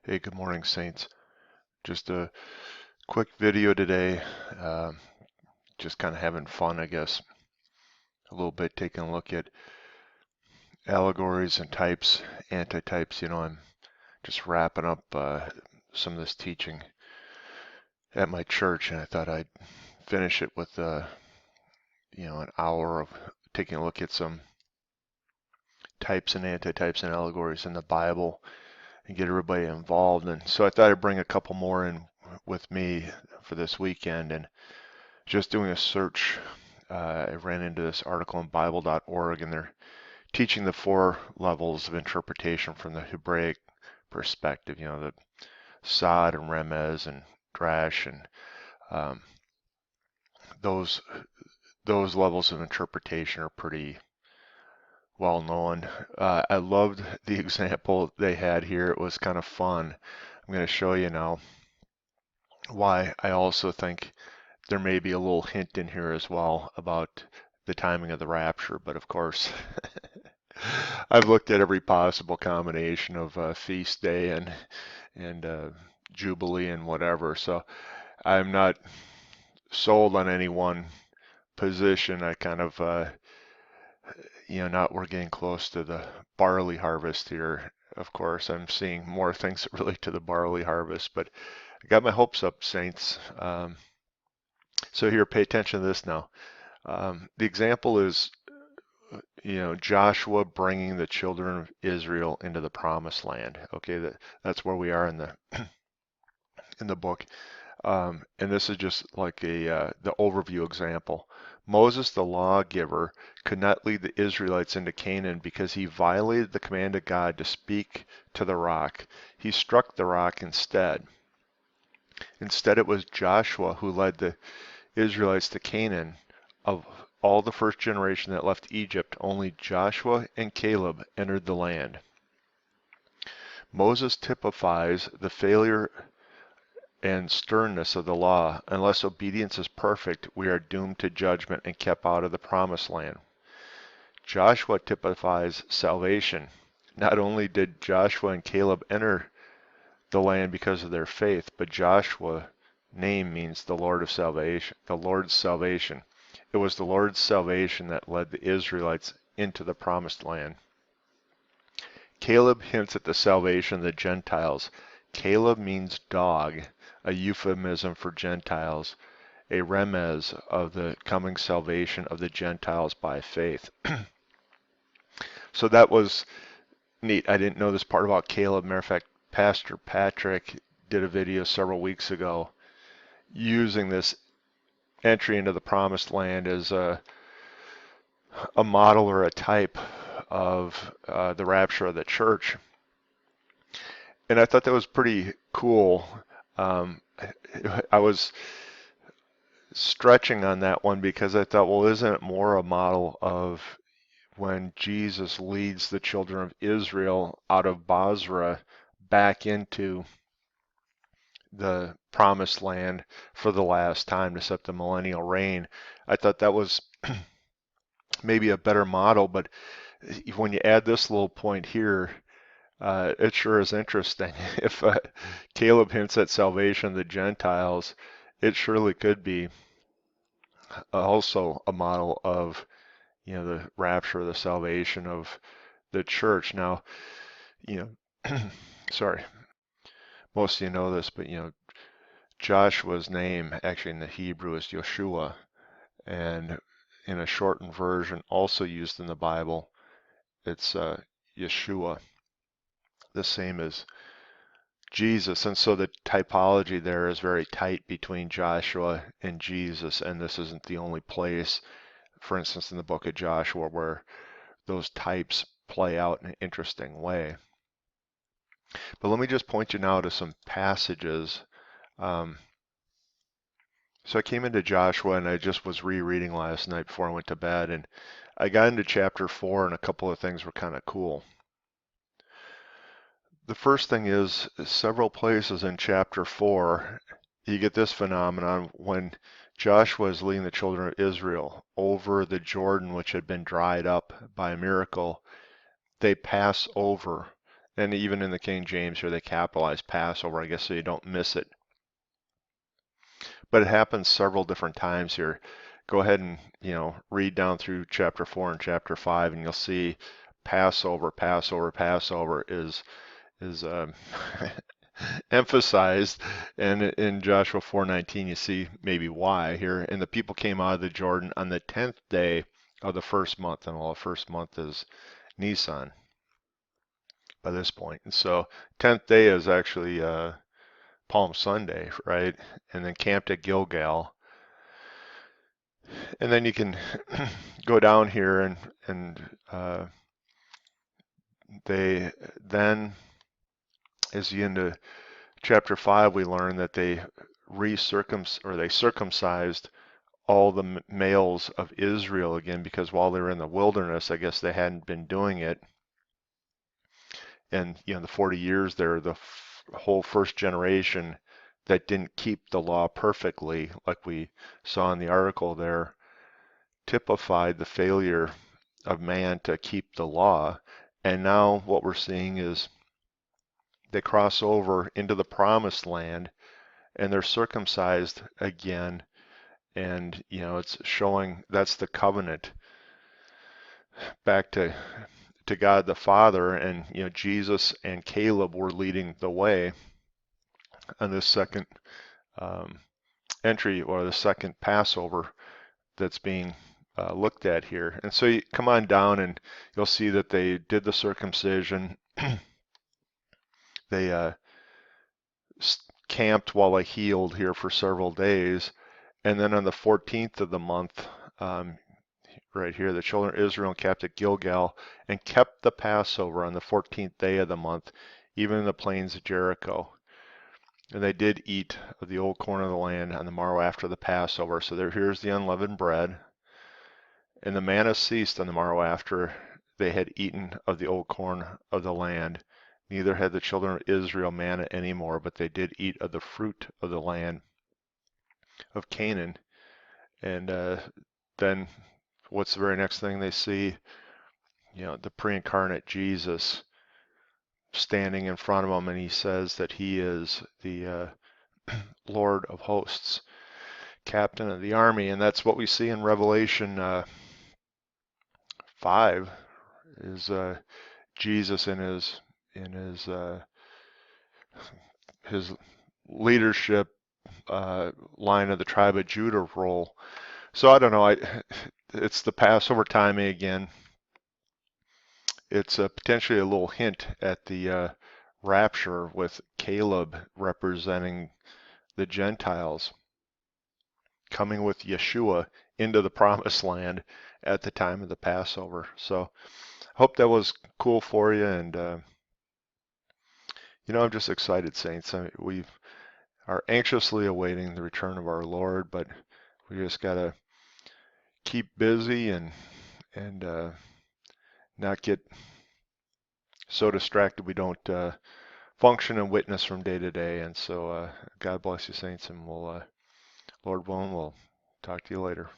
Hey, good morning, Saints. Just a quick video today. Just kind of having fun, I guess, a little bit, taking a look at allegories and types, antitypes. I'm just wrapping up some of this teaching at my church, and I thought I'd finish it with, an hour of taking a look at some types and antitypes and allegories in the Bible and get everybody involved. And so I thought I'd bring a couple more in with me for this weekend. And just doing a search, I ran into this article in Bible.org, and they're teaching the four levels of interpretation from the Hebraic perspective. The Sod and Remez and Drash, and um, those those levels of interpretation are pretty well known. I loved the example they had here. It was kind of fun. I'm going to show you now why I also think there may be a little hint in here as well about the timing of the rapture, but of course, I've looked at every possible combination of feast day and jubilee and whatever, so I'm not sold on any one position. I kind of, not we're getting close to the barley harvest here. Of course, I'm seeing more things that relate to the barley harvest, but I got my hopes up, saints. So here, pay attention to this now. The example is, Joshua bringing the children of Israel into the promised land. Okay, that's where we are in the book. And this is just like the overview example. Moses, the lawgiver, could not lead the Israelites into Canaan because he violated the command of God to speak to the rock. He struck the rock instead. Instead, it was Joshua who led the Israelites to Canaan. Of all the first generation that left Egypt, only Joshua and Caleb entered the land. Moses typifies the failure and sternness of the law. Unless obedience is perfect, we are doomed to judgment and kept out of the promised land. Joshua typifies salvation. Not only did Joshua and Caleb enter the land because of their faith, but Joshua's name means the Lord of salvation, the Lord's salvation. It was the Lord's salvation that led the Israelites into the promised land. Caleb hints at the salvation of the Gentiles. Caleb means dog, a euphemism for Gentiles, a remez of the coming salvation of the Gentiles by faith. So that was neat. I didn't know this part about Caleb. Matter of fact, Pastor Patrick did a video several weeks ago using this entry into the promised land as a model or a type of the rapture of the church. And I thought that was pretty cool. I was stretching on that one because I thought, well, isn't it more a model of when Jesus leads the children of Israel out of Basra back into the promised land for the last time to set the millennial reign? I thought that was maybe a better model, but when you add this little point here, it sure is interesting. If Caleb hints at salvation of the Gentiles, it surely could be also a model of, the rapture, the salvation of the church. Now, sorry, most of you know this, but Joshua's name actually in the Hebrew is Yoshua, and in a shortened version also used in the Bible, it's Yeshua, the same as Jesus. And so the typology there is very tight between Joshua and Jesus, and this isn't the only place, for instance, in the book of Joshua, where those types play out in an interesting way. But let me just point you now to some passages. So I came into Joshua and I just was rereading last night before I went to bed, and I got into chapter 4 and a couple of things were kind of cool. The first thing is several places in chapter 4, you get this phenomenon when Joshua is leading the children of Israel over the Jordan, which had been dried up by a miracle. They pass over, And even in the King James here, they capitalize Passover, I guess, so you don't miss it. But it happens several different times here. Go ahead and, read down through chapter 4 and chapter 5, and you'll see Passover, Passover, Passover is emphasized. And in Joshua 4:19, you see maybe why here. And the people came out of the Jordan on the 10th day of the first month, and well, the first month is Nisan by this point. And so 10th day is actually Palm Sunday, right? And then camped at Gilgal. And then you can go down here and they then, as you into chapter 5, we learn that they circumcised all the males of Israel again, because while they were in the wilderness, I guess they hadn't been doing it. And the 40 years there, the whole first generation that didn't keep the law perfectly, like we saw in the article there, typified the failure of man to keep the law. And now what we're seeing is they cross over into the promised land and they're circumcised again. And, it's showing that's the covenant back to God the Father. And, Jesus and Caleb were leading the way on this second entry, or the second Passover that's being looked at here. And so you come on down and you'll see that they did the circumcision. They camped while they healed here for several days. And then on the 14th of the month, right here, the children of Israel camped at Gilgal and kept the Passover on the 14th day of the month, even in the plains of Jericho. And they did eat of the old corn of the land on the morrow after the Passover. So here's the unleavened bread. And the manna ceased on the morrow after they had eaten of the old corn of the land. Neither had the children of Israel manna any more, but they did eat of the fruit of the land of Canaan. And then what's the very next thing they see? The pre-incarnate Jesus standing in front of them, and he says that he is the Lord of hosts, captain of the army. And that's what we see in Revelation 5 is Jesus in his leadership line of the tribe of Judah role. So I don't know. It's the Passover timing again. It's potentially a little hint at the rapture, with Caleb representing the Gentiles coming with Yeshua into the promised land at the time of the Passover. So I hope that was cool for you. And I'm just excited, saints. We are anxiously awaiting the return of our Lord, but we just gotta keep busy and not get so distracted we don't function and witness from day to day. And so God bless you, saints, and we'll, Lord willing, we'll talk to you later.